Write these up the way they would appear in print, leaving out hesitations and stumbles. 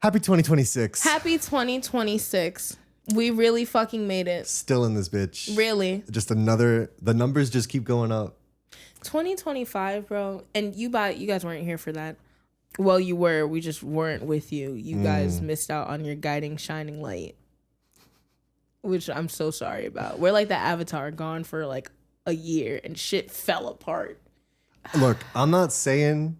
Happy 2026. Happy 2026. We really fucking made it. Still in this bitch. Really. The numbers just keep going up. 2025, bro. And you guys weren't here for that. Well, you were. We just weren't with you. You guys missed out on your guiding, shining light. Which I'm so sorry about. We're like the Avatar, gone for like a year and shit fell apart. Look, I'm not saying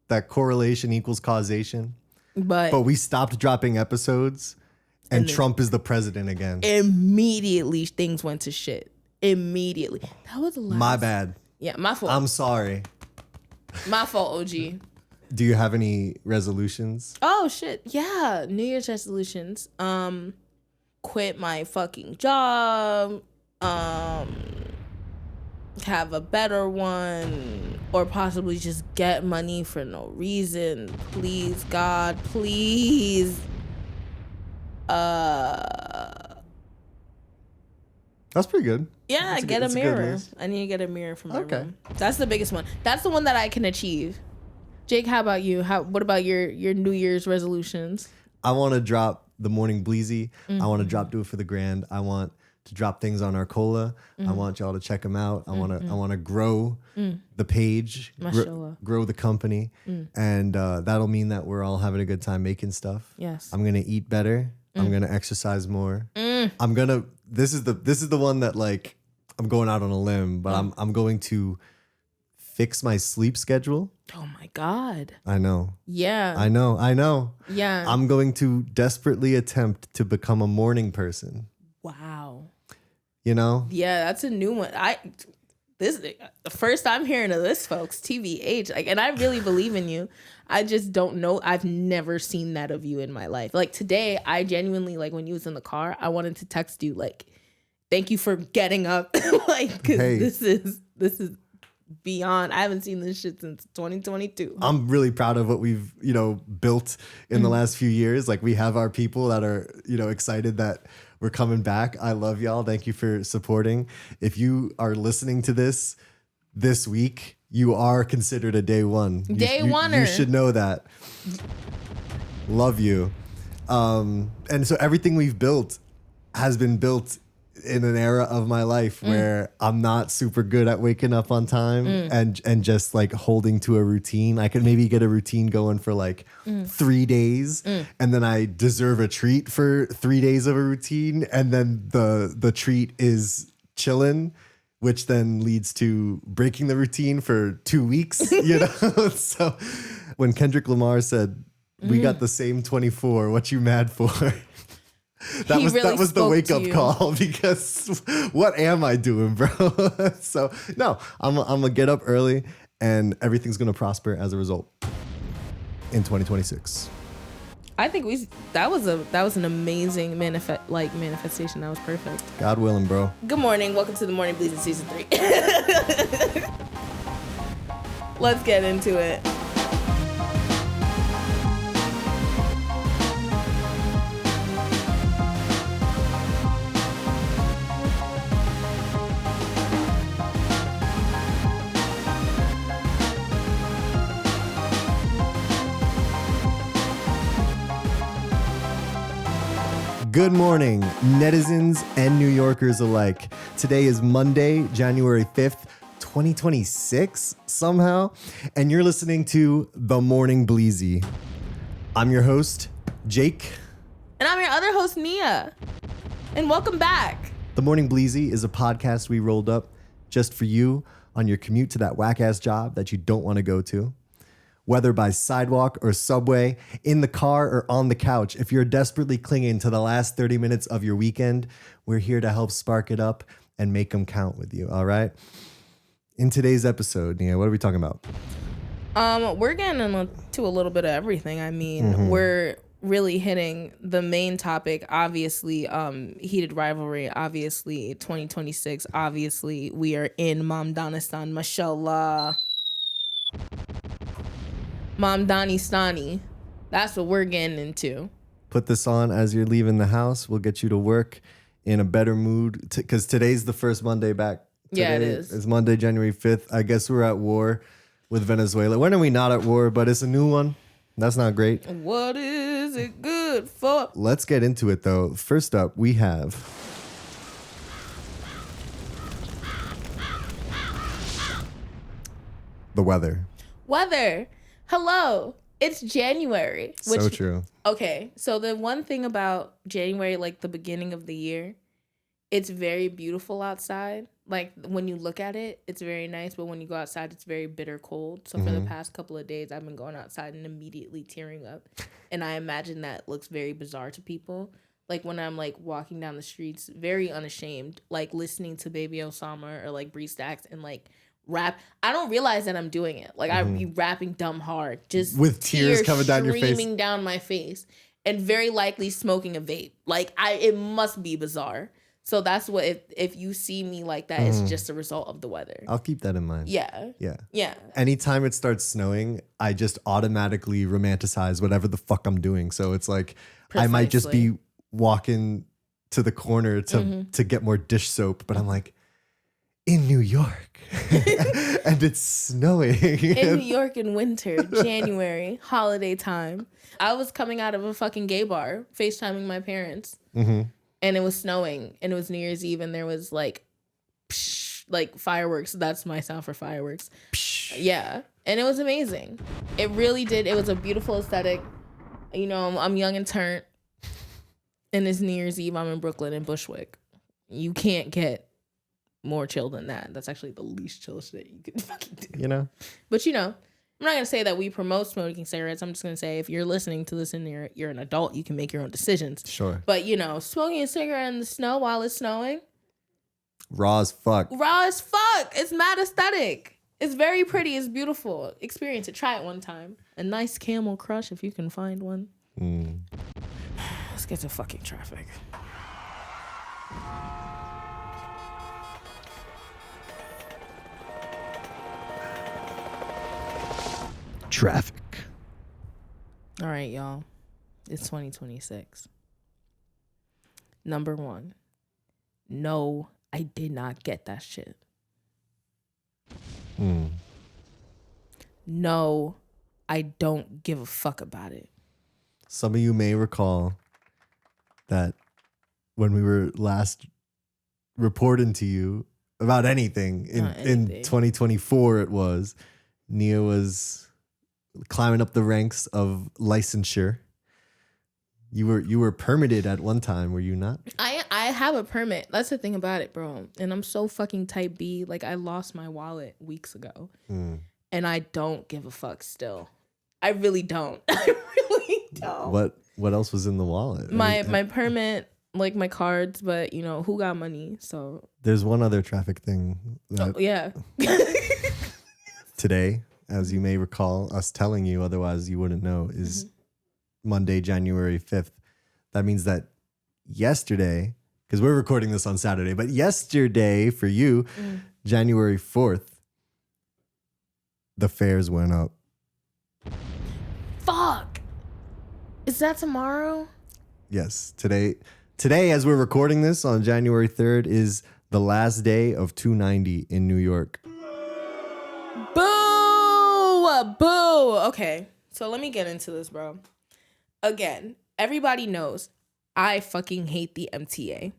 that correlation equals causation. But we stopped dropping episodes and Trump is the president again. Immediately things went to shit. Immediately. That was the last. My bad. Yeah, my fault. I'm sorry. My fault, OG. Do you have any resolutions? Oh shit. Yeah. New Year's resolutions. Quit my fucking job. Have a better one, or possibly just get money for no reason. Please, God, please. That's pretty good. Yeah, get a mirror. I need to get a mirror for my room. That's the biggest one. That's the one that I can achieve. Jake, how about you? What about your New Year's resolutions? I want to drop the Morning Bleezy. I want to drop Do It for the Grand. I want to drop things on Arcola. I want y'all to check them out. I want to grow the page, grow the company, and that'll mean that we're all having a good time making stuff. Yes. I'm gonna eat better. I'm gonna exercise more. I'm gonna. This is the one that like I'm going out on a limb, but I'm going to fix my sleep schedule. Oh my God. I know. Yeah. I know. Yeah. I'm going to desperately attempt to become a morning person. Wow. You know? Yeah, that's a new one. This the first I'm hearing of this, folks. TBH. Like, and I really believe in you. I just don't know. I've never seen that of you in my life. Like today, I genuinely, like when you was in the car, I wanted to text you like, thank you for getting up. Like, cause this is beyond. I haven't seen this shit since 2022. I'm really proud of what we've, built in the last few years. Like we have our people that are, excited that we're coming back. I love y'all. Thank you for supporting. If you are listening to this week, you are considered a day one. Day oneer. You should know that. Love you. And so everything we've built has been built in an era of my life where I'm not super good at waking up on time and just like holding to a routine. I could maybe get a routine going for like 3 days and then I deserve a treat for 3 days of a routine. And then the treat is chilling, which then leads to breaking the routine for 2 weeks, So when Lamar said, we got the same 24, what you mad for? That was the wake up call because what am I doing, bro? So no, I'm gonna get up early and everything's gonna prosper as a result in 2026. I think that was an amazing manifestation. That was perfect. God willing, bro. Good morning. Welcome to the Morning Bleezy Season 3. Let's get into it. Good morning, netizens and New Yorkers alike. Today is Monday, January 5th, 2026, somehow, and you're listening to The Morning Bleezy. I'm your host, Jake. And I'm your other host, Nia. And welcome back. The Morning Bleezy is a podcast we rolled up just for you on your commute to that whack-ass job that you don't want to go to. Whether by sidewalk or subway, in the car or on the couch, if you're desperately clinging to the last 30 minutes of your weekend, we're here to help spark it up and make them count with you, all right? In today's episode, Nia, what are we talking about? We're getting into a little bit of everything. I mean, we're really hitting the main topic, obviously, heated rivalry, obviously, 2026, obviously, we are in Mamdanistan, mashallah. Mamdanistani. That's what we're getting into. Put this on as you're leaving the house. We'll get you to work in a better mood because today's the first Monday back. Yeah, it is. It's Monday, January 5th. I guess we're at war with Venezuela. When are we not at war? But it's a new one. That's not great. What is it good for? Let's get into it, though. First up, we have... the weather. Weather. Hello. It's January. So true. Okay, so the one thing about January, like the beginning of the year, it's very beautiful outside. Like when you look at it, it's very nice, but when you go outside, it's very bitter cold. So for the past couple of days, I've been going outside and immediately tearing up. And I imagine that looks very bizarre to people. Like when I'm like walking down the streets, very unashamed, like listening to Baby Osama or like Bree Stacks and like rap. I don't realize that I'm doing it. Like I be rapping dumb hard, just with tears coming down your face, streaming down my face, and very likely smoking a vape. Like it must be bizarre. So that's what if you see me like that, it's just a result of the weather. I'll keep that in mind. Yeah. Anytime it starts snowing, I just automatically romanticize whatever the fuck I'm doing. So it's like I might just be walking to the corner to get more dish soap, but I'm like, in New York and it's snowing. In New York in winter, January, holiday time. I was coming out of a fucking gay bar, FaceTiming my parents. And it was snowing and it was New Year's Eve and there was like, psh, like fireworks. That's my sound for fireworks. Psh. Yeah. And it was amazing. It really did. It was a beautiful aesthetic. You know, I'm young and turnt. And it's New Year's Eve. I'm in Brooklyn in Bushwick. You can't get more chill than that. That's actually the least chill shit you could fucking do. You know? But you know, I'm not going to say that we promote smoking cigarettes. I'm just going to say if you're listening to this and you're an adult, you can make your own decisions. Sure. But, you know, smoking a cigarette in the snow while it's snowing. Raw as fuck. Raw as fuck. It's mad aesthetic. It's very pretty. It's beautiful. Experience it. Try it one time. A nice Camel Crush if you can find one. Let's get to fucking traffic. Traffic. All right, y'all. It's 2026. Number one. No, I did not get that shit. No, I don't give a fuck about it. Some of you may recall that when we were last reporting to you about anything in 2024, it was Nia was climbing up the ranks of licensure. You were permitted at one time, were you not? I have a permit. That's the thing about it, bro. And I'm so fucking type B. Like I lost my wallet weeks ago. And I don't give a fuck still. I really don't. I really don't. What else was in the wallet? My permit, like my cards, but you know, who got money? So there's one other traffic thing. Today, as you may recall, us telling you, otherwise you wouldn't know, is Monday, January 5th. That means that yesterday, because we're recording this on Saturday, but yesterday for you, January 4th, the fares went up. Fuck. Is that tomorrow? Yes. Today, as we're recording this on January 3rd, is the last day of 290 in New York. Boo! Boo! Okay, so let me get into this, bro. Again, everybody knows I fucking hate the MTA.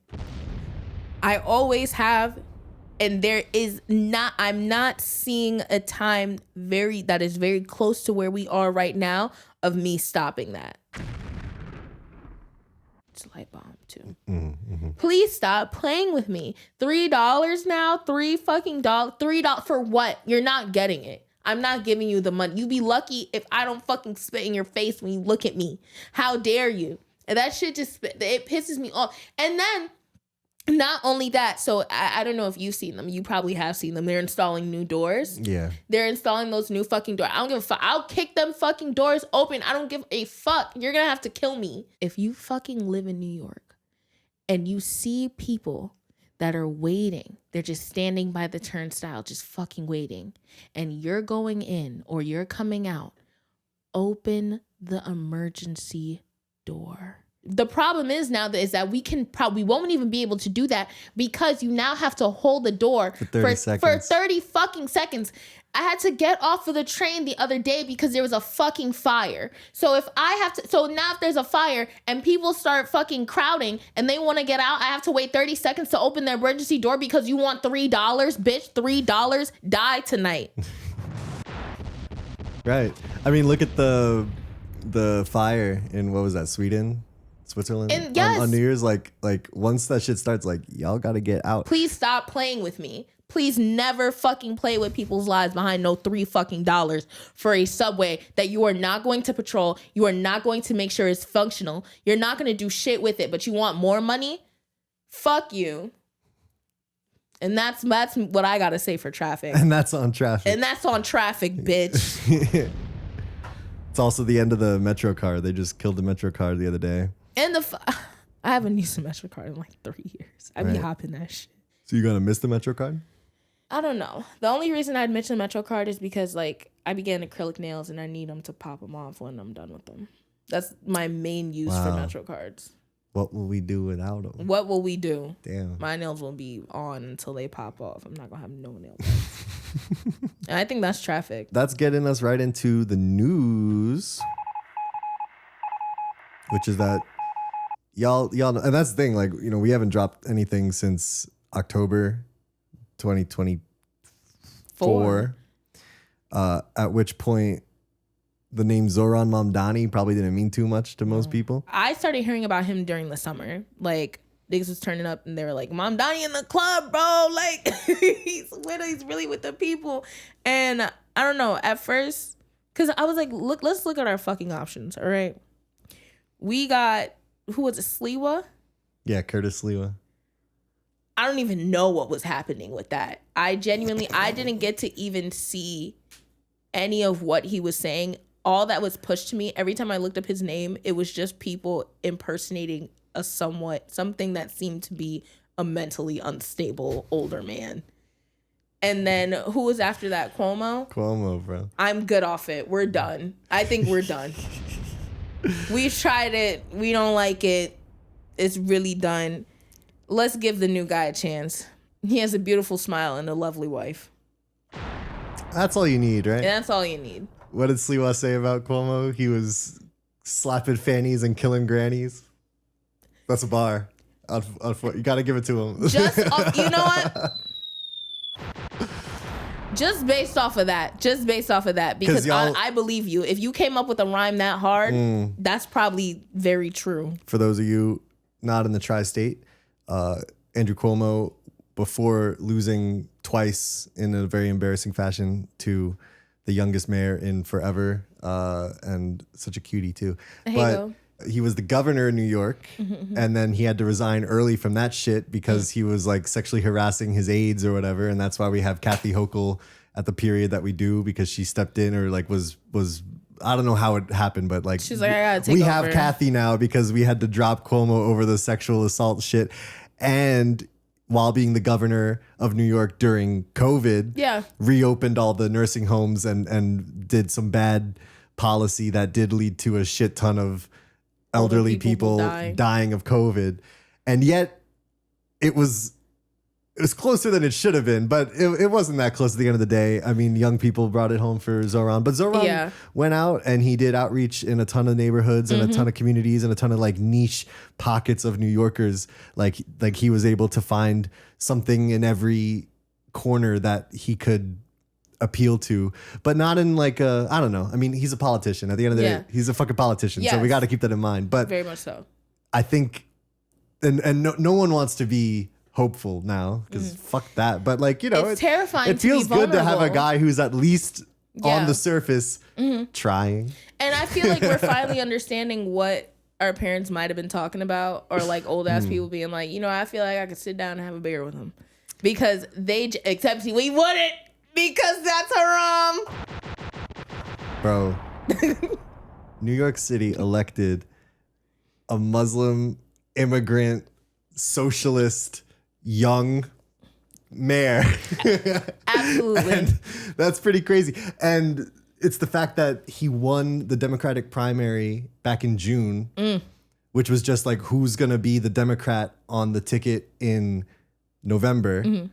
I always have, and I'm not seeing a time that is very close to where we are right now of me stopping that. It's a light bomb too. Please stop playing with me. $3 now, $3 for what? You're not getting it. I'm not giving you the money. You be lucky if I don't fucking spit in your face when you look at me. How dare you? And that shit it pisses me off. And then, not only that, so I don't know if you've seen them. You probably have seen them. They're installing new doors. Yeah. They're installing those new fucking doors. I don't give a fuck. I'll kick them fucking doors open. I don't give a fuck. You're going to have to kill me. If you fucking live in New York and you see people that are waiting, they're just standing by the turnstile, just fucking waiting, and you're going in or you're coming out, open the emergency door. The problem is now that we won't even be able to do that because you now have to hold the door for 30 fucking seconds. I had to get off of the train the other day because there was a fucking fire. So now if there's a fire and people start fucking crowding and they want to get out, I have to wait 30 seconds to open the emergency door because you want $3, bitch, $3, die tonight. Right. I mean, look at the fire in, what was that, Switzerland? And yes. On New Year's, like once that shit starts, like, y'all gotta get out. Please stop playing with me. Please never fucking play with people's lives behind no $3 fucking for a subway that you are not going to patrol. You are not going to make sure it's functional. You're not going to do shit with it, but you want more money? Fuck you. And that's what I got to say for traffic. And that's on traffic. And that's on traffic, bitch. It's also the end of the Metro card. They just killed the Metro card the other day. And I haven't used the Metro card in like 3 years. I be hopping that shit. So you're going to miss the Metro card? I don't know. The only reason I'd mention Metro card is because like I began acrylic nails and I need them to pop them off when I'm done with them. That's my main use for Metro cards. What will we do without them? What will we do? Damn. My nails will be on until they pop off. I'm not going to have no nails. And I think that's traffic. That's getting us right into the news, which is that y'all know, and that's the thing, like, you know, we haven't dropped anything since October 2024, at which point the name Zoran Mamdani probably didn't mean too much to most people. I started hearing about him during the summer. Like, niggas was turning up and they were like, Mamdani in the club, bro. Like, he's really with the people. And I don't know, at first, because I was like, let's look at our fucking options, all right? We got, who was it, Sliwa? Yeah, Curtis Sliwa. I don't even know what was happening with that. I didn't get to even see any of what he was saying. All that was pushed to me, every time I looked up his name, it was just people impersonating something that seemed to be a mentally unstable older man. And then who was after that? Cuomo? Cuomo, bro. I'm good off it. We're done. I think we're done. We've tried it. We don't like it. It's really done. Let's give the new guy a chance. He has a beautiful smile and a lovely wife. That's all you need, right? And that's all you need. What did Sliwa say about Cuomo? He was slapping fannies and killing grannies. That's a bar. You got to give it to him. You know what? Just based off of that, because I believe you. If you came up with a rhyme that hard, that's probably very true. For those of you not in the tri-state, Andrew Cuomo, before losing twice in a very embarrassing fashion to the youngest mayor in forever, and such a cutie too. He was the governor of New York, and then he had to resign early from that shit because he was like sexually harassing his aides or whatever, and that's why we have Kathy Hochul at the period that we do, because she stepped in, or like was I don't know how it happened, but like she's like, I gotta take we over. have Kathy now because we had to drop Cuomo over the sexual assault shit, and while being the governor of New York during COVID, reopened all the nursing homes and did some bad policy that did lead to a shit ton of elderly people dying of COVID. And yet it was closer than it should have been, but it wasn't that close at the end of the day. I mean, young people brought it home for Zoran, but Zoran went out and he did outreach in a ton of neighborhoods and a ton of communities and a ton of like niche pockets of New Yorkers. Like he was able to find something in every corner that he could appeal to, but not in like I don't know. I mean, he's a politician. At the end of the day, he's a fucking politician. So we got to keep that in mind. But very much so. I think, and no one wants to be hopeful now because fuck that. But like, you know, it's terrifying. It feels good to have a guy who's at least on the surface trying. And I feel like we're finally understanding what our parents might have been talking about, or like old ass people being like, you know, I feel like I could sit down and have a beer with him because except we wouldn't. Because that's haram. Bro, New York City elected a Muslim immigrant socialist young mayor. Absolutely. And that's pretty crazy. And it's the fact that he won the Democratic primary back in June which was just like who's gonna be the Democrat on the ticket in November.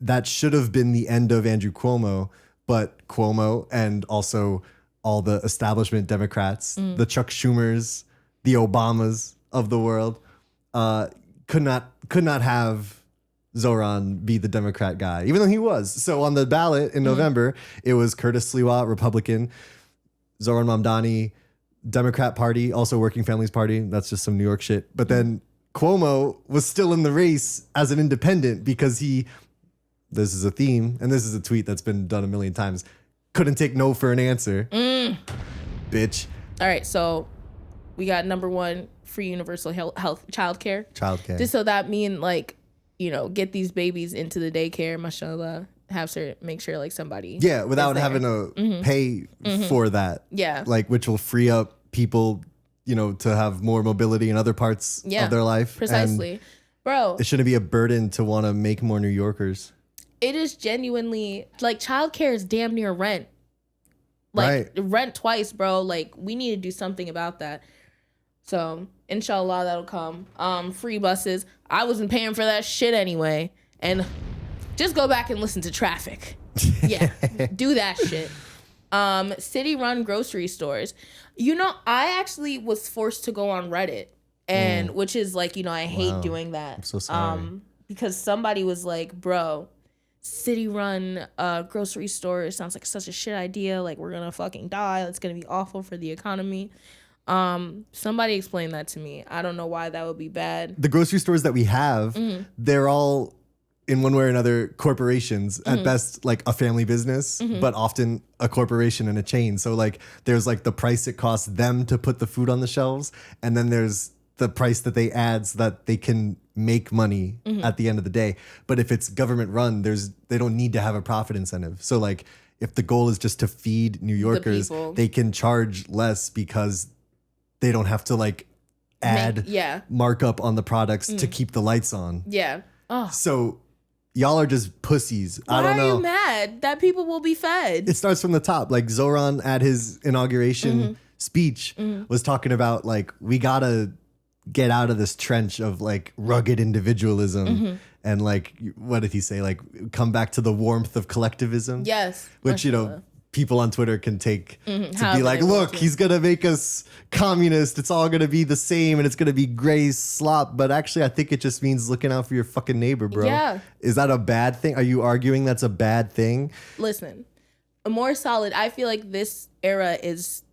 That should have been the end of Andrew Cuomo, but Cuomo and also all the establishment Democrats, the Chuck Schumers, the Obamas of the world, could not have Zoran be the Democrat guy, even though he was. So on the ballot in November, it was Curtis Sliwa, Republican, Zoran Mamdani, Democrat Party, also Working Families Party. That's just some New York shit. But then Cuomo was still in the race as an independent because this is a theme, and this is a tweet that's been done a million times, couldn't take no for an answer. Bitch. All right, so we got number one, free universal health childcare. Just so that mean like, you know, get these babies into the daycare, mashallah, make sure like somebody. Yeah, without having to pay for that. Yeah. Like, which will free up people, you know, to have more mobility in other parts of their life. Precisely. And bro. it shouldn't be a burden to want to make more New Yorkers. It is genuinely like childcare is damn near rent. Like rent twice, bro. Like we need to do something about that. So inshallah that'll come. Free buses. I wasn't paying for that shit anyway. And just go back and listen to Traffic. Yeah. Do that shit. City run grocery stores. You know, I actually was forced to go on Reddit. And which is like, you know, I hate doing that. I'm so sorry. Because somebody was like, bro, city run grocery store sounds like such a shit idea. Like we're gonna fucking die. It's gonna be awful for the economy. Somebody explain that to me. I don't know why that would be bad. The grocery stores that we have, they're all in one way or another corporations, at best like a family business, but often a corporation and a chain. So like there's like the price it costs them to put the food on the shelves, and then there's the price that they add so that they can make money at the end of the day. But if it's government run, they don't need to have a profit incentive. So like if the goal is just to feed New Yorkers, they can charge less because they don't have to like add markup on the products to keep the lights on. Yeah. Oh. So y'all are just pussies. Why I don't know. Are you mad that people will be fed? It starts from the top. Like Zoran at his inauguration speech was talking about like, we gotta get out of this trench of like rugged individualism and like, what did he say? Like come back to the warmth of collectivism. Yes. Which, you know, people on Twitter can take to be like, look, he's going to make us communist. It's all going to be the same and it's going to be gray slop. But actually, I think it just means looking out for your fucking neighbor, bro. Yeah. Is that a bad thing? Are you arguing that's a bad thing? Listen, a more solid, I feel like this era is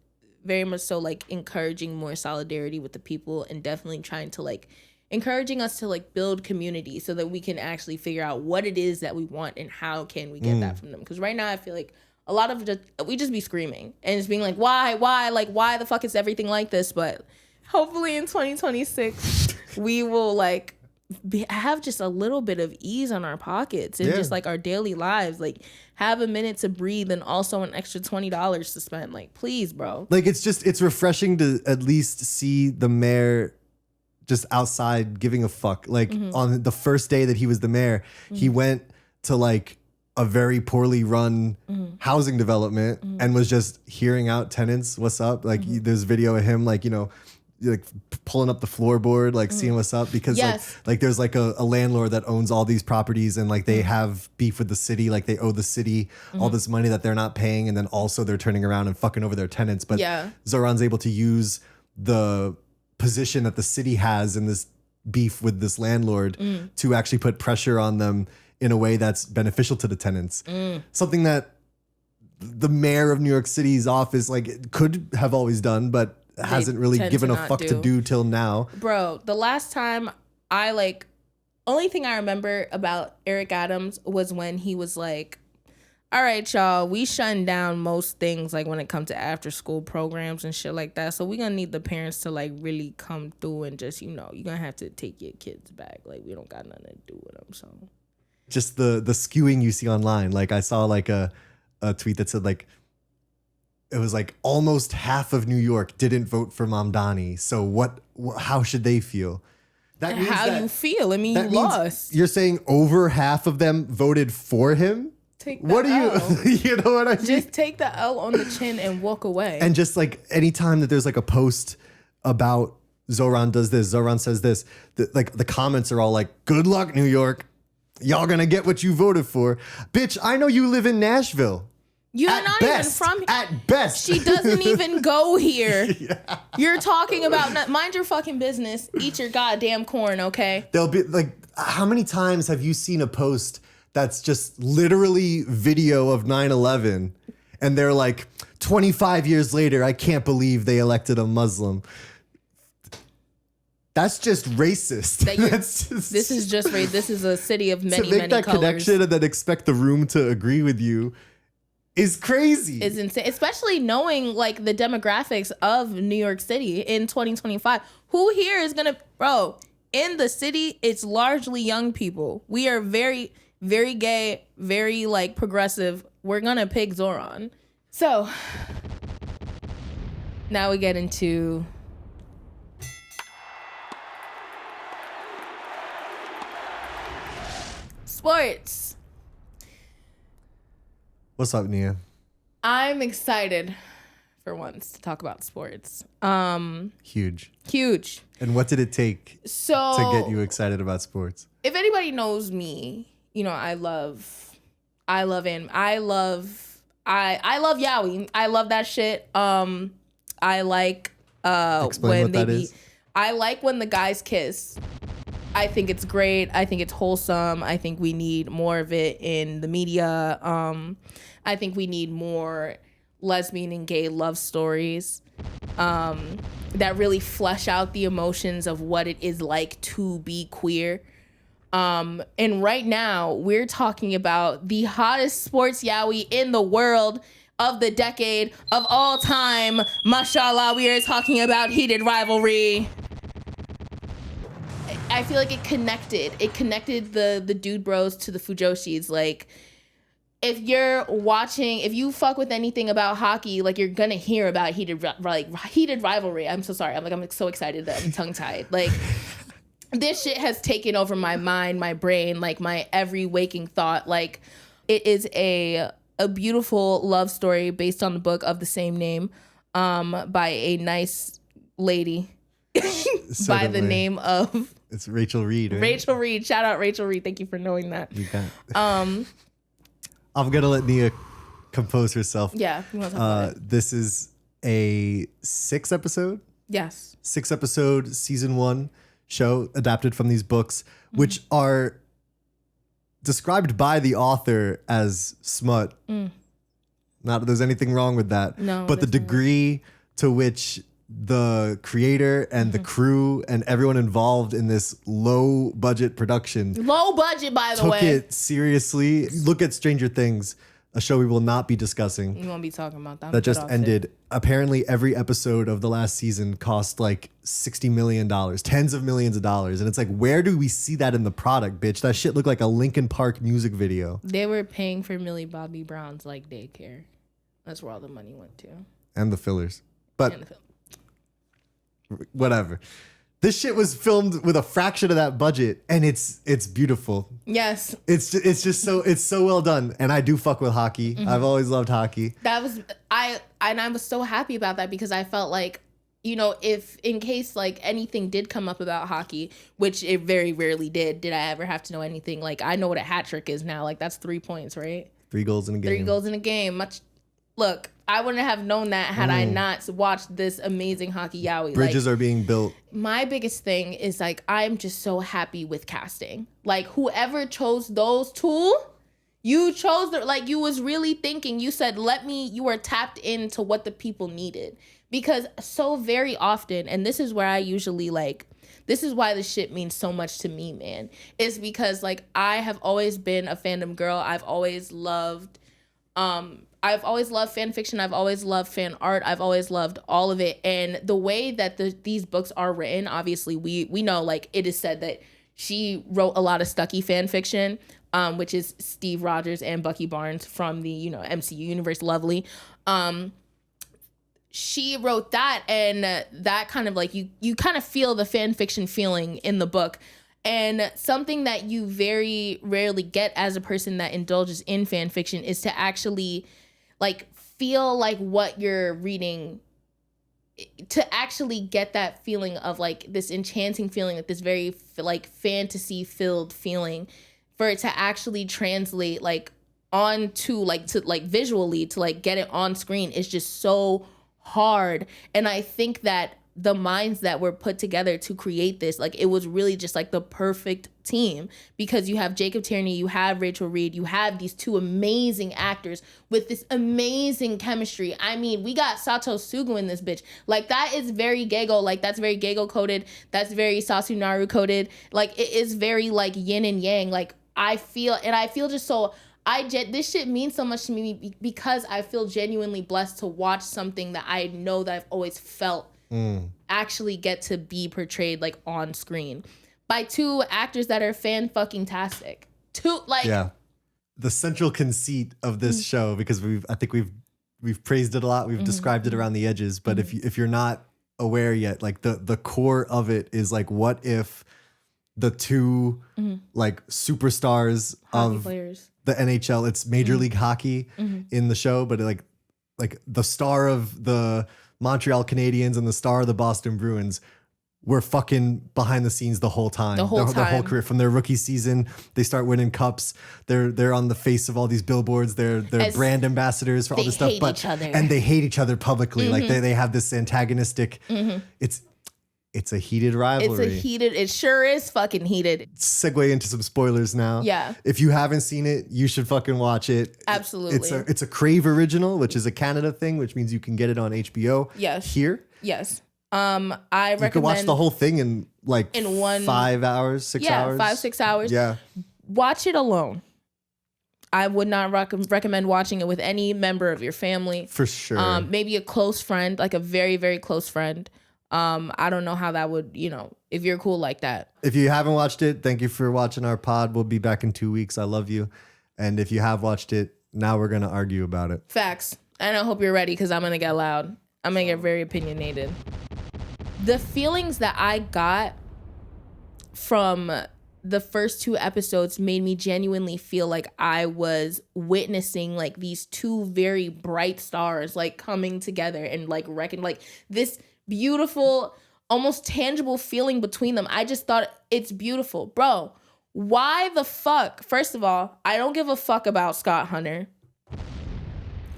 very much so like encouraging more solidarity with the people and definitely trying to like encouraging us to like build community so that we can actually figure out what it is that we want and how can we get that from them. Because right now I feel like a lot of we just be screaming and just being like, why the fuck is everything like this? But hopefully in 2026 we will like have just a little bit of ease on our pockets and just like our daily lives, like have a minute to breathe and also an extra $20 to spend. Like, please, bro. Like, it's refreshing to at least see the mayor just outside giving a fuck. Like on the first day that he was the mayor, he went to like a very poorly run housing development and was just hearing out tenants. What's up? Like there's video of him, like, you know, like pulling up the floorboard, like seeing what's up, because like there's like a landlord that owns all these properties and like they have beef with the city, like they owe the city all this money that they're not paying, and then also they're turning around and fucking over their tenants. But Zoran's able to use the position that the city has in this beef with this landlord to actually put pressure on them in a way that's beneficial to the tenants. Something that the mayor of New York City's office like could have always done, but hasn't really given a fuck to do till now. Bro, the last time only thing I remember about Eric Adams was when he was like, all right, y'all, we shutting down most things like when it comes to after school programs and shit like that. So we're gonna need the parents to like really come through and just, you know, you're gonna have to take your kids back. Like we don't got nothing to do with them. So just the skewing you see online. Like I saw like a tweet that said like, it was like almost half of New York didn't vote for Mamdani. So how should they feel? That means how you feel? I mean, you lost. You're saying over half of them voted for him? Take the L. You know what I mean? Just take the L on the chin and walk away. And just like anytime that there's like a post about Zoran does this, Zoran says this. The comments are all like, good luck, New York. Y'all gonna get what you voted for. Bitch, I know you live in Nashville. You're not even from here. At best. She doesn't even go here. Yeah. You're talking about, mind your fucking business. Eat your goddamn corn, okay? They'll be like, how many times have you seen a post that's just literally video of 9/11 and they're like, 25 years later, I can't believe they elected a Muslim. That's just racist. This is just racist. This is a city of many, to make many that colors. Connection and then expect the room to agree with you is crazy. Is insane, especially knowing like the demographics of New York City in 2025. Who here is gonna, bro? In the city, it's largely young people. We are very, very gay, very like progressive. We're gonna pick Zoran. So now we get into sports. What's up, Nia? I'm excited for once to talk about sports. Huge. And what did it take to get you excited about sports? If anybody knows me, you know I love anime. I love yaoi. I love that shit. I like Explain what that is. I like when the guys kiss. I think it's great. I think it's wholesome. I think we need more of it in the media. I think we need more lesbian and gay love stories that really flesh out the emotions of what it is like to be queer. And right now, we're talking about the hottest sports yaoi in the world of the decade of all time. Mashallah, we are talking about Heated Rivalry. I feel like it connected the dude bros to the fujoshis. Like, if you fuck with anything about hockey, like you're gonna hear about heated rivalry. I'm so sorry. I'm so excited that I'm tongue tied. Like, this shit has taken over my mind, my brain, like my every waking thought. Like, it is a beautiful love story based on the book of the same name, by a nice lady by the name of. It's Rachel Reed, right? Rachel Reed. Shout out Rachel Reed. Thank you for knowing that. You got it. I'm going to let Nia compose herself. Yeah. You want to talk about it? This is a 6-episode? Yes. 6-episode season 1 show adapted from these books, which are described by the author as smut. Not that there's anything wrong with that. No. But the degree to which the creator and the crew and everyone involved in this low budget production. Low budget, by the way. Took it seriously. Look at Stranger Things, a show we will not be discussing. We won't be talking about that. That just ended. Apparently, every episode of the last season cost like $60 million, tens of millions of dollars. And it's like, where do we see that in the product, bitch? That shit looked like a Linkin Park music video. They were paying for Millie Bobby Brown's like daycare. That's where all the money went to. And the fillers. But whatever. This shit was filmed with a fraction of that budget, and it's beautiful. Yes. It's just so well done. And I do fuck with hockey. I've always loved hockey. I was so happy about that because I felt like, you know, if in case like anything did come up about hockey, which it very rarely did I ever have to know anything? Like, I know what a hat trick is now. Like, that's 3 points, right? 3 goals in a game. 3 goals in a game. Look, I wouldn't have known that had I not watched this amazing hockey yaoi. Bridges are being built. My biggest thing is like, I'm just so happy with casting. Like, whoever chose those two, you chose like you was really thinking. You said, you were tapped into what the people needed. Because so very often, and this is where I usually this is why this shit means so much to me, man. Is because like I have always been a fandom girl. I've always loved fan fiction. I've always loved fan art. I've always loved all of it. And the way that these books are written, obviously we know, like, it is said that she wrote a lot of Stucky fan fiction, which is Steve Rogers and Bucky Barnes from the, MCU universe. Lovely. She wrote that, and that kind of like, you kind of feel the fan fiction feeling in the book. And something that you very rarely get as a person that indulges in fan fiction is to actually like feel like what you're reading to actually get that feeling of like this enchanting feeling, like this very like fantasy filled feeling, for it to actually translate like onto like to like visually to like get it on screen is just so hard. And I think that the minds that were put together to create this, like it was really just like the perfect team, because you have Jacob Tierney, you have Rachel Reed, you have these two amazing actors with this amazing chemistry. I mean, we got Sato Sugu in this bitch. Like that is very Gego, like that's very Gego coded, that's very Sasunaru coded. Like it is very like yin and yang. Like I feel just so this shit means so much to me because I feel genuinely blessed to watch something that I know that I've always felt actually get to be portrayed like on screen by two actors that are fan-fucking-tastic. The central conceit of this show, because I think we've praised it a lot, we've described it around the edges, but if you're not aware yet, like the core of it is like, what if the two like superstars hockey of players. The NHL, it's Major League Hockey in the show, but like the star of the Montreal Canadiens and the star of the Boston Bruins were fucking behind the scenes the whole time. Their whole career, from their rookie season, they start winning cups. They're on the face of all these billboards. They're brand ambassadors for all this stuff. And they hate each other publicly. Like they have this antagonistic. It's a heated rivalry. It sure is fucking heated. Segue into some spoilers now. Yeah. If you haven't seen it, you should fucking watch it. Absolutely. It's a Crave original, which is a Canada thing, which means you can get it on HBO. Yes. Here. Yes. I recommend. You can watch the whole thing in 5 hours, 6 hours. 5-6 hours. Yeah. Watch it alone. I would not recommend watching it with any member of your family. For sure. Maybe a close friend, like a very, very close friend. I don't know how that would, if you're cool like that. If you haven't watched it, thank you for watching our pod. We'll be back in 2 weeks. I love you. And if you have watched it, now we're going to argue about it. Facts. And I hope you're ready, because I'm going to get loud. I'm going to get very opinionated. The feelings that I got from the first 2 episodes made me genuinely feel like I was witnessing like these two very bright stars like coming together and like like this beautiful, almost tangible feeling between them. I just thought it's beautiful. Bro, why the fuck? First of all, I don't give a fuck about Scott Hunter.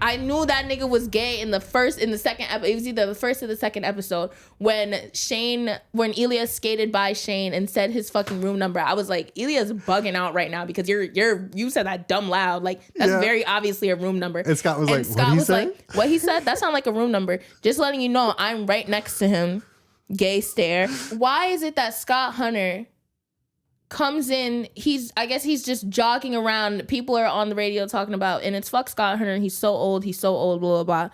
I knew that nigga was gay in the second episode. It was either the first or the second episode when Elias skated by Shane and said his fucking room number. I was like, Elias bugging out right now because you said that dumb loud. Like that's very obviously a room number. And Scott was like, what he said? That sounded like a room number. Just letting you know, I'm right next to him. Gay stare. Why is it that Scott Hunter comes in, I guess he's just jogging around, people are on the radio talking about, and it's fuck Scott Hunter, he's so old, blah, blah, blah.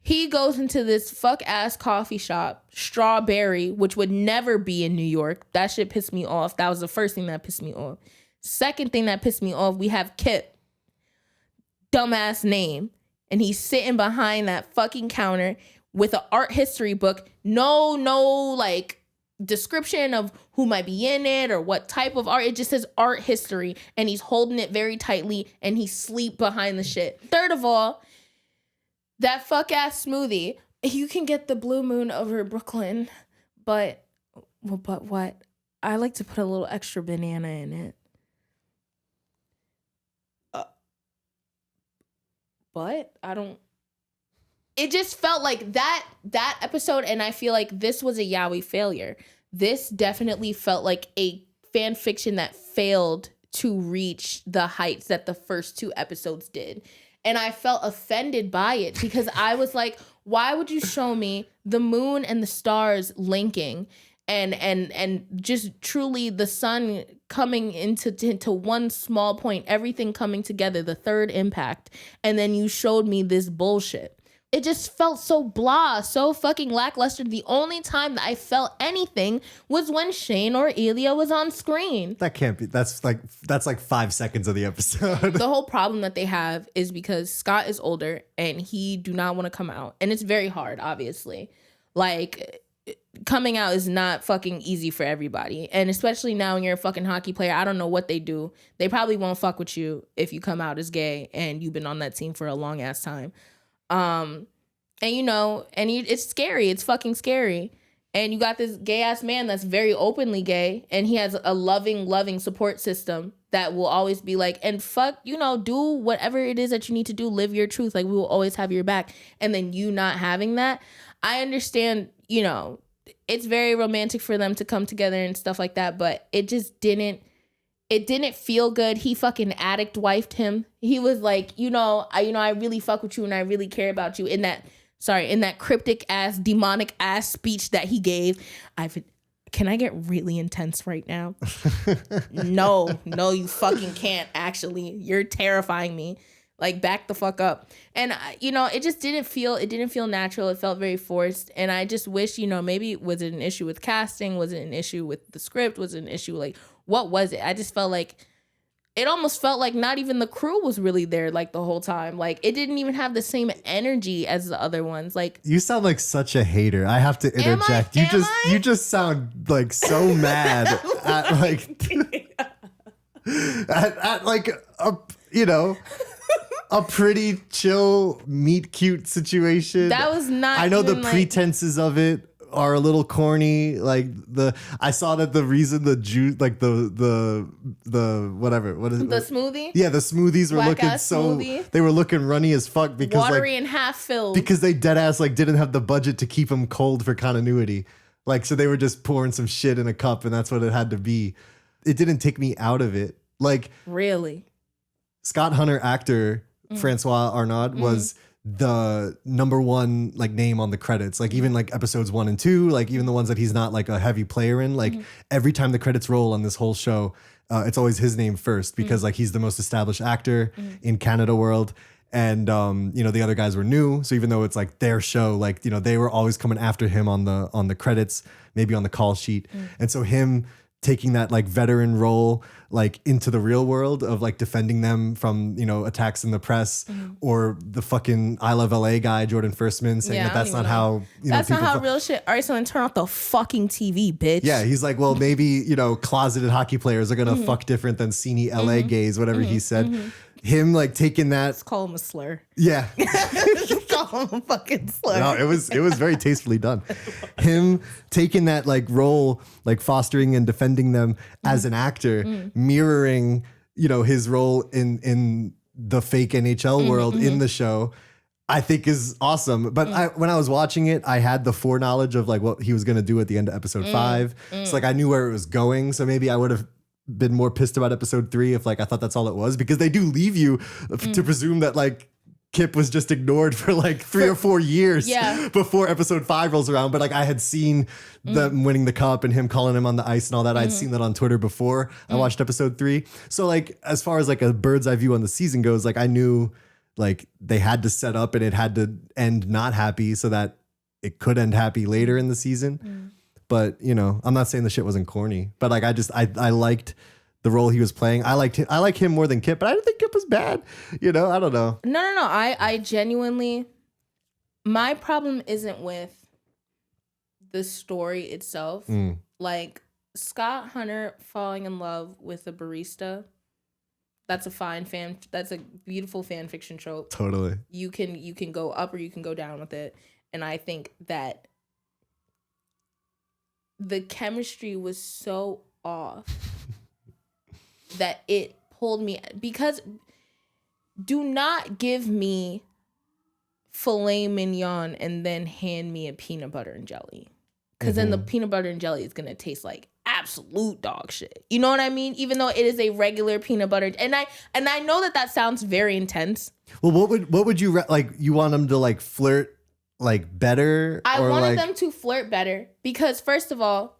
He goes into this fuck ass coffee shop, Strawberry, which would never be in New York. That shit pissed me off. That was the first thing that pissed me off. Second thing that pissed me off, we have Kip. Dumbass name. And he's sitting behind that fucking counter with an art history book. No, like, description of who might be in it or what type of art. It just says art history, and he's holding it very tightly, and he's sleep behind the shit. Third of all, that fuck ass smoothie. You can get the Blue Moon over Brooklyn, but what? I like to put a little extra banana in it. But I don't. It just felt like that episode, and I feel like this was a yaoi failure. This definitely felt like a fan fiction that failed to reach the heights that the first 2 episodes did. And I felt offended by it because I was like, why would you show me the moon and the stars linking and just truly the sun coming into one small point, everything coming together, the third impact, and then you showed me this bullshit. It just felt so blah, so fucking lackluster. The only time that I felt anything was when Shane or Elia was on screen. That can't be. That's like 5 seconds of the episode. The whole problem that they have is because Scott is older and he do not want to come out. And it's very hard, obviously. Like, coming out is not fucking easy for everybody. And especially now when you're a fucking hockey player, I don't know what they do. They probably won't fuck with you if you come out as gay and you've been on that team for a long ass time. And it's scary. It's fucking scary. And you got this gay ass man that's very openly gay, and he has a loving support system that will always be like, and fuck, do whatever it is that you need to do, live your truth. Like, we will always have your back. And then you not having that, I understand, it's very romantic for them to come together and stuff like that, but it just didn't feel good. He fucking addict wifed him. He was like, I really fuck with you and I really care about you in that cryptic ass, demonic ass speech that he gave. Can I get really intense right now? No, you fucking can't, actually. You're terrifying me. Like, back the fuck up. And, it just didn't feel natural. It felt very forced. And I just wish, maybe was it an issue with casting? Was it an issue with the script? Was it an issue, like, what was it? I just felt like, it almost felt like not even the crew was really there, like, the whole time. Like, it didn't even have the same energy as the other ones. Like, you sound like such a hater. I have to interject. You just sound like so mad at like at like a pretty chill meet cute situation. That was not. I know the pretenses of it are a little corny. Like I saw that the reason the juice, like the whatever, what is it? The smoothie? Yeah, the smoothies were looking smoothie. They were looking runny as fuck because watery and half filled. Because they dead ass like didn't have the budget to keep them cold for continuity. Like, so they were just pouring some shit in a cup and that's what it had to be. It didn't take me out of it. Like, really? Scott Hunter actor Francois Arnaud was the number one like name on the credits. Like, even like episodes 1 and 2, like even the ones that he's not like a heavy player in, like every time the credits roll on this whole show, it's always his name first because like he's the most established actor in Canada world. And, the other guys were new. So even though it's like their show, like, they were always coming after him on the credits, maybe on the call sheet. And so him taking that like veteran role, like into the real world of like defending them from, attacks in the press or the fucking I Love LA guy, Jordan Firstman, saying that's not how, that's not how real shit. All right, so then turn off the fucking TV, bitch. Yeah. He's like, well, maybe, closeted hockey players are going to fuck different than sceney LA gays, whatever he said. Him like taking that. Let's call him a slur. Yeah. Just call him a fucking slur. No, it was very tastefully done. Him taking that like role, like fostering and defending them as an actor, mirroring, his role in the fake NHL world in the show, I think is awesome. But when I was watching it, I had the foreknowledge of like what he was going to do at the end of episode 5. So like I knew where it was going. So maybe I would have been more pissed about episode 3 if like I thought that's all it was, because they do leave you to presume that like Kip was just ignored for like 3 or 4 years before episode 5 rolls around. But like I had seen them winning the cup and him calling him on the ice and all that. I'd seen that on Twitter before I watched episode 3. So like as far as like a bird's eye view on the season goes, like I knew like they had to set up and it had to end not happy so that it could end happy later in the season. But, I'm not saying the shit wasn't corny, but like I liked the role he was playing. I like him more than Kip, but I didn't think Kip was bad. I don't know. No. I genuinely, my problem isn't with the story itself. Like Scott Hunter falling in love with a barista. That's a beautiful fan fiction trope. Totally. You can go up or you can go down with it. And I think that the chemistry was so off that it pulled me, because do not give me filet mignon and then hand me a peanut butter and jelly, because then the peanut butter and jelly is going to taste like absolute dog shit. You know what I mean? Even though it is a regular peanut butter. And I know that sounds very intense. Well, what would you like? You want them to like flirt like better? I wanted them to flirt better because first of all,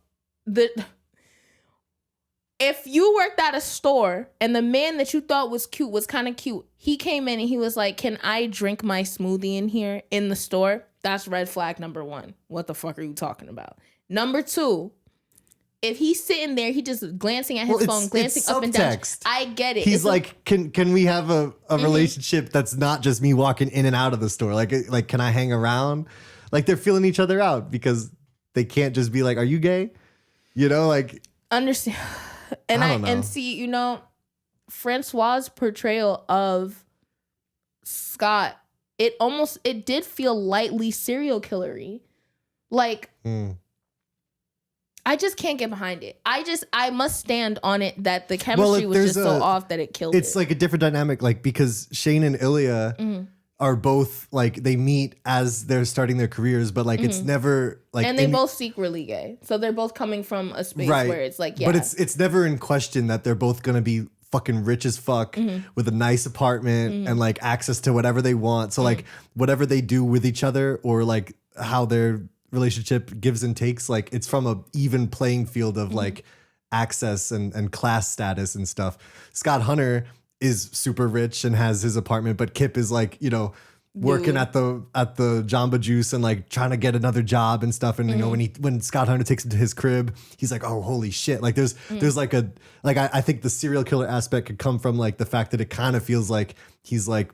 if you worked at a store and the man that you thought was cute was kind of cute, he came in and he was like, "Can I drink my smoothie in here in the store?" That's red flag number 1. What the fuck are you talking about? Number 2, if he's sitting there, he just glancing at his phone, glancing up and down. I get it. He's like, can we have a relationship that's not just me walking in and out of the store? Like, can I hang around? Like, they're feeling each other out because they can't just be like, "Are you gay?" Like. Understand. And see, Francois' portrayal of Scott it did feel lightly serial killery. Like, I just can't get behind it. I must stand on it that the chemistry was just so off that it killed it. It's like a different dynamic, like, because Shane and Ilya are both, like, they meet as they're starting their careers, but, like, it's never, like... And they both secretly gay. So they're both coming from a space where it's like, yeah. But it's never in question that they're both going to be fucking rich as fuck with a nice apartment and, like, access to whatever they want. So, like, whatever they do with each other or, like, how their relationship gives and takes, like, it's from a even playing field of, like, access and class status and stuff. Scott Hunter is super rich and has his apartment, but Kip is, like, you know, working at the Jamba Juice and, like, trying to get another job and stuff. And you know, when Scott Hunter takes him to his crib, he's like, oh, holy shit. Like there's like I think the serial killer aspect could come from, like, the fact that it kind of feels like he's like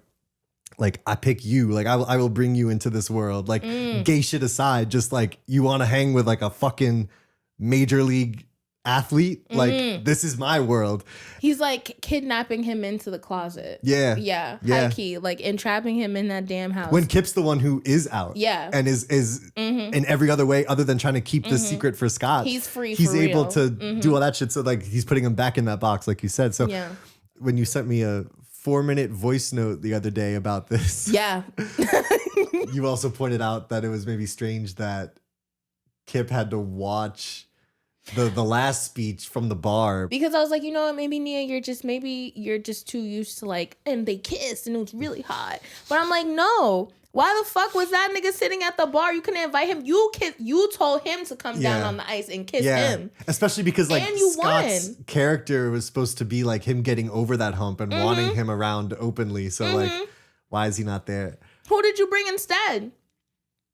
I pick you, like I will bring you into this world, like gay shit aside, just like you want to hang with like a fucking major league athlete, like this is my world. He's like kidnapping him into the closet. Yeah. High key, like entrapping him in that damn house. When Kip's the one who is out, and is in every other way other than trying to keep the secret for Scott. He's free. He's for able real. to do all that shit. So like he's putting him back in that box, like you said. So when you sent me a 4-minute voice note the other day about this, you also pointed out that it was maybe strange that Kip had to watch the last speech from the bar, because I was like, you know what, maybe Nia, you're just too used to like, and they kissed and it was really hot. But I'm like, no, why the fuck was that nigga sitting at the bar? You couldn't invite him. You told him to come down on the ice and kiss him. Especially because like Scott's character was supposed to be like him getting over that hump and wanting him around openly. So like, why is he not there? Who did you bring instead?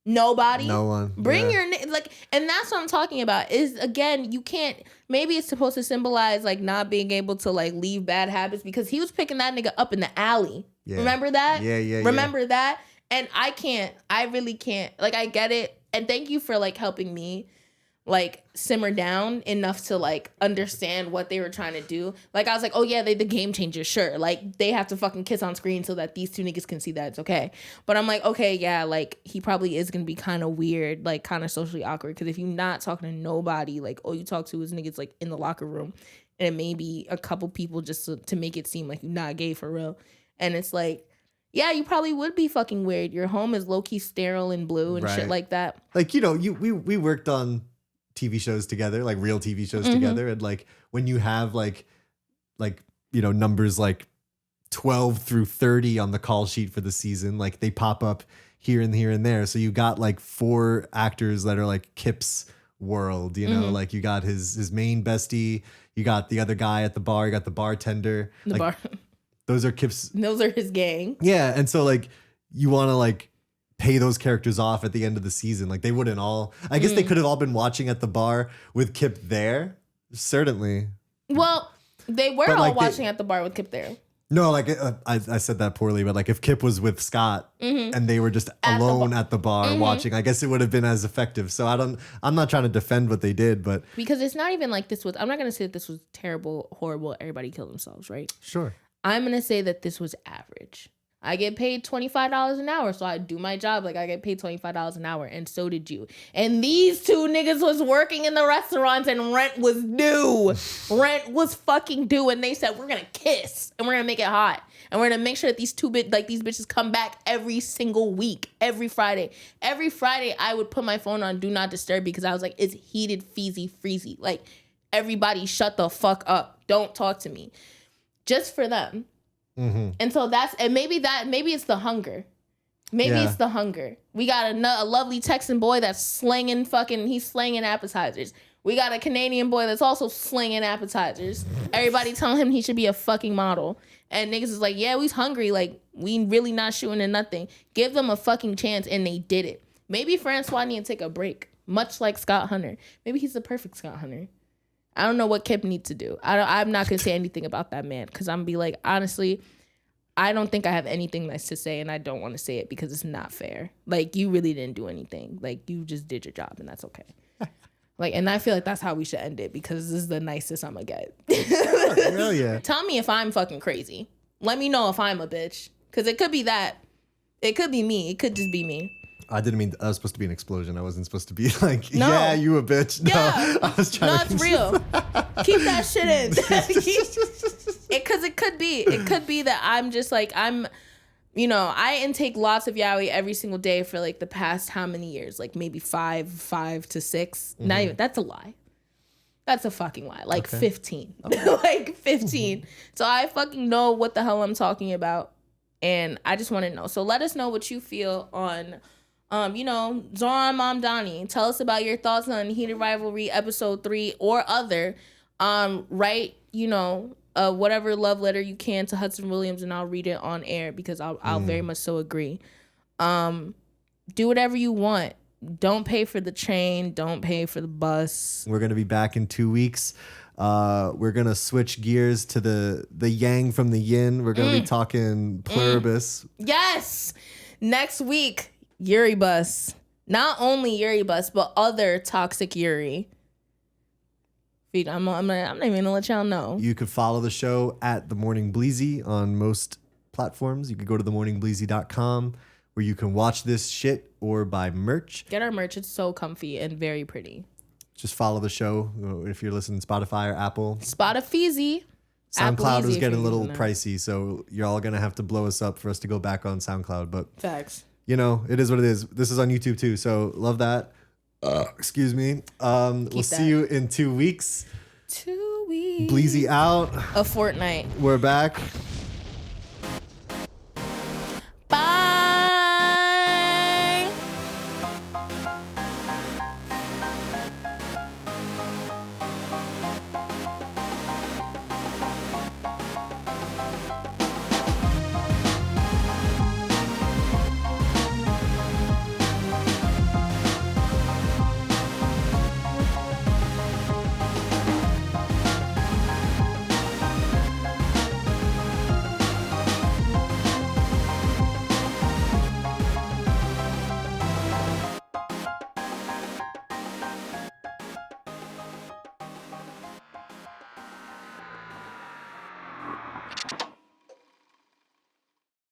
Nobody. No one. Bring your like, and that's what I'm talking about. Is again, you can't. Maybe it's supposed to symbolize like not being able to like leave bad habits, because he was picking that nigga up in the alley. Yeah. Remember that? Yeah. Remember that? And I can't. I really can't. Like, I get it, and thank you for like helping me like simmer down enough to like understand what they were trying to do. Like I was like, oh yeah, they the game changers, sure. Like they have to fucking kiss on screen so that these two niggas can see that it's okay. But I'm like, okay, yeah, like he probably is gonna be kind of weird, like kind of socially awkward, because if you're not talking to nobody, like all you talk to is niggas like in the locker room, and it may be a couple people just to make it seem like you're not gay for real. And it's like, yeah, you probably would be fucking weird. Your home is low-key sterile and blue and shit like that. Like, you know, we worked on TV shows together, like real TV shows together. And like when you have like, you know, numbers like 12 through 30 on the call sheet for the season, like they pop up here and here and there. So you got like 4 actors that are like Kip's world, you know, like you got his main bestie, you got the other guy at the bar, you got the bartender. Those are Kip's. Those are his gang. Yeah. And so like you want to like pay those characters off at the end of the season. Like they wouldn't all, I guess they could have all been watching at the bar with Kip there. Certainly. Well, they were all like watching at the bar with Kip there. No, like I said that poorly, but like if Kip was with Scott and they were just alone at the bar watching, I guess it would have been as effective. So I'm not trying to defend what they did, but. Because it's not even like this was, I'm not going to say that this was terrible, horrible, everybody killed themselves, right? Sure. I'm going to say that this was average. I get paid $25 an hour, so I do my job like I get paid $25 an hour, and so did you. And these 2 niggas was working in the restaurants, and rent was due. Rent was fucking due, and they said, we're gonna kiss, and we're gonna make it hot. And we're gonna make sure that these bitches come back every single week, every Friday. Every Friday, I would put my phone on Do Not Disturb, because I was like, it's heated, feezy, freezy. Like, everybody shut the fuck up. Don't talk to me. Just for them. And so maybe it's the hunger. Maybe it's the hunger. We got a lovely Texan boy that's slinging appetizers. We got a Canadian boy that's also slinging appetizers. Everybody telling him he should be a fucking model. And niggas is like, yeah, we's hungry. Like, we really not shooting at nothing. Give them a fucking chance, and they did it. Maybe Francois need to take a break, much like Scott Hunter. Maybe he's the perfect Scott Hunter. I don't know what Kip needs to do. I'm not going to say anything about that man, because I'm going to be like, honestly, I don't think I have anything nice to say, and I don't want to say it because it's not fair. Like, you really didn't do anything. Like, you just did your job, and that's okay. Like, and I feel like that's how we should end it, because this is the nicest I'm going to get. Hell yeah. Tell me if I'm fucking crazy. Let me know if I'm a bitch, because it could be that. It could be me. It could just be me. I didn't mean that was supposed to be an explosion. I wasn't supposed to be like, No. yeah, you a bitch. No, Yeah. I was trying No, it's real. Keep that shit in. Because it could be. It could be that I'm just like, you know, I intake lots of yaoi every single day for like the past how many years? Like maybe 5 to 6. Not even, that's a lie. That's a fucking lie. Like 15. Like 15. So I fucking know what the hell I'm talking about. And I just want to know. So let us know what you feel on, you know, Zoran Mamdani. Tell us about your thoughts on Heated Rivalry episode 3 or other. Write, you know, whatever love letter you can to Hudson Williams, and I'll read it on air because I'll very much so agree. Do whatever you want. Don't pay for the train. Don't pay for the bus. We're gonna be back in 2 weeks. We're gonna switch gears to the yang from the yin. We're gonna be talking pluribus. Yes. Next week, Yuri bus. Not only Yuri bus, but other toxic Yuri. I'm not even gonna let y'all know. You could follow the show at The Morning Bleezy on most platforms. You could go to themorningbleezy.com where you can watch this shit or buy merch. Get our merch. It's so comfy and very pretty. Just follow the show if you're listening to Spotify or Apple. Spotify. SoundCloud was getting a little pricey, so you're all gonna have to blow us up for us to go back on SoundCloud. But facts. You know, it is what it is. This is on YouTube too, so love that. Excuse me. We'll see you in 2 weeks. 2 weeks. Bleezy out. A fortnight. We're back.